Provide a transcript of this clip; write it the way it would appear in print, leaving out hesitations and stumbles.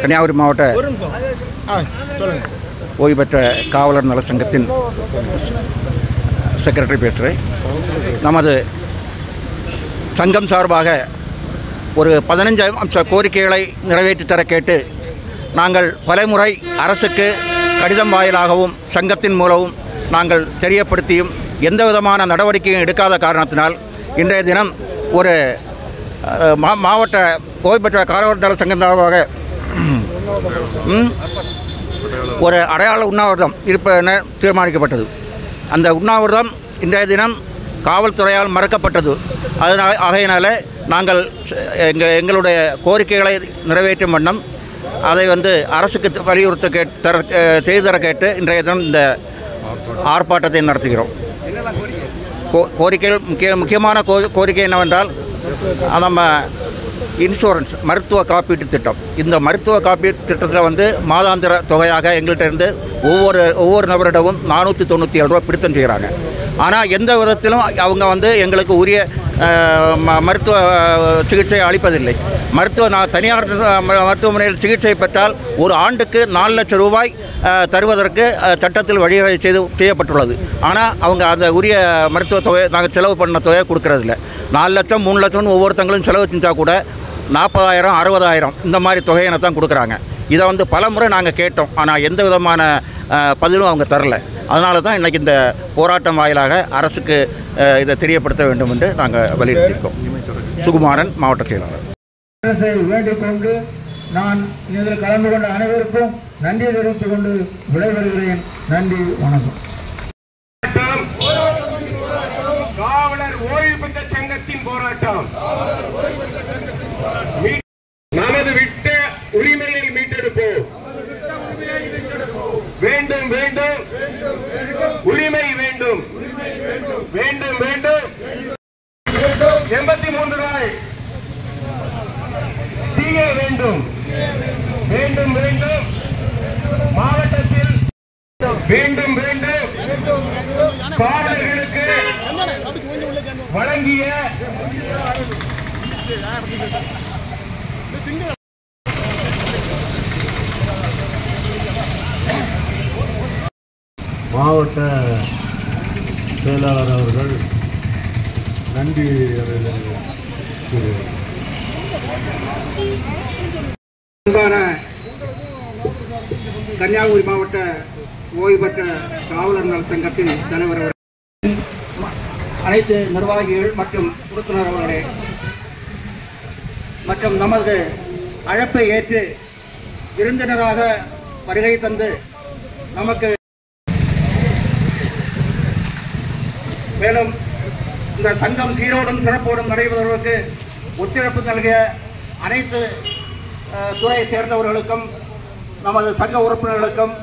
கன்னியாகுமரி மாவட்ட ஓய்வு பெற்ற காவலர் நல சங்கத்தின் செக்ரட்டரி பேசுகிறேன். நமது சங்கம் சார்பாக ஒரு 15 அம்ச கோரிக்கைகளை நிறைவேற்றி தர கேட்டு நாங்கள் பலமுறை அரசுக்கு கடிதம் வாயிலாகவும் சங்கத்தின் மூலமும் நாங்கள் தெரியப்படுத்தியும் எந்த விதமான நடவடிக்கையும் எடுக்காத காரணத்தினால் இன்றைய தினம் ஒரு மாவட்ட ஓய்வு பெற்ற காவலர் நல சங்கம் சார்பாக ஒரு அடையாள உண்ணாவிரதம் இருப்பென தீர்மானிக்கப்பட்டது. அந்த உண்ணாவிரதம் இன்றைய தினம் காவல்துறையால் மறக்கப்பட்டது. ஆகையினால் நாங்கள் எங்களுடைய கோரிக்கைகளை நிறைவேற்றும் வண்ணம் அதை அரசுக்கு வலியுறுத்த செய்து தர கேட்டு இன்றைய தினம் இந்த ஆர்ப்பாட்டத்தை நடத்துகிறோம். கோரிக்கைகள் முக்கியமான கோரிக்கை என்னவென்றால் நம்ம இன்சூரன்ஸ் மருத்துவ காப்பீட்டு திட்டம். இந்த மருத்துவ காப்பீட்டு திட்டத்தில் மாதாந்திர தொகையாக எங்கள்கிட்ட இருந்து ஒவ்வொரு நபரிடமும் 497 ரூபா பிடித்தம் செய்கிறாங்க. ஆனால் எந்த விதத்திலும் அவங்க எங்களுக்கு உரிய மருத்துவ சிகிச்சை அளிப்பதில்லை. தனியார் மருத்துவமனையில் சிகிச்சை பெற்றால் ஒரு ஆண்டுக்கு 4 லட்சம் ரூபாய் தருவதற்கு சட்டத்தில் வழிவகை செய்யப்பட்டுள்ளது. ஆனால் அவங்க அந்த உரிய மருத்துவ தொகை நாங்கள் செலவு பண்ண தொகையை கொடுக்கறதில்ல. 4 லட்சம் 3 லட்சம்னு ஒவ்வொருத்தங்களும் செலவு செஞ்சால் கூட 40,000 60,000 இந்த மாதிரி தொகையினை தான் கொடுக்குறாங்க. இதை பல முறை நாங்கள் கேட்டோம். ஆனால் எந்த விதமான பதிலும் அவங்க தரலை. அதனால தான் இன்றைக்கி இந்த போராட்டம் வாயிலாக அரசுக்கு இதை தெரியப்படுத்த வேண்டும் என்று நாங்கள் வலியுறுத்தியிருக்கோம். சுகுமாரன், மாவட்ட செயலாளர். அரசை வேண்டிக் கொண்டு நான் இதில் கலந்து கொண்ட அனைவருக்கும் நன்றி தெரிவித்துக் கொண்டு விடைபெறுகிறேன். நன்றி, வணக்கம். காவலர் ஓய்வு பெற்ற சங்கத்தின் போராட்டம் நமது விட்ட உரிமையை மீட்டெடுப்போம். வேண்டும் வேண்டும் உரிமை வேண்டும் வேண்டும் வேண்டும் 83 ரூபாய் டிஏ வேண்டும் வேண்டும் வேண்டும் மாவட்டத்தில் வேண்டும் வேண்டும் காவலர்களுக்கு வழங்கிய மாவட்ட செயலாளர் அவர்கள் நன்றி கன்னியாகுமரி மாவட்ட ஓய்வு பெற்ற காவலர் நல சங்கத்தின் தலைவர் அனைத்து நிர்வாகிகள் மற்றும் உறுப்பினர் அவர்களே மற்றும் நமது அழைப்பை ஏற்று விருந்தினராக வருகை தந்து நமக்கு மேலும் இந்த சங்கம் சீரோடும் சிறப்போடும் நடைபெறுவதற்கு ஒத்துழைப்பு நல்கிய அனைத்து துறையைச் சேர்ந்தவர்களுக்கும் நமது சங்க உறுப்பினர்களுக்கும்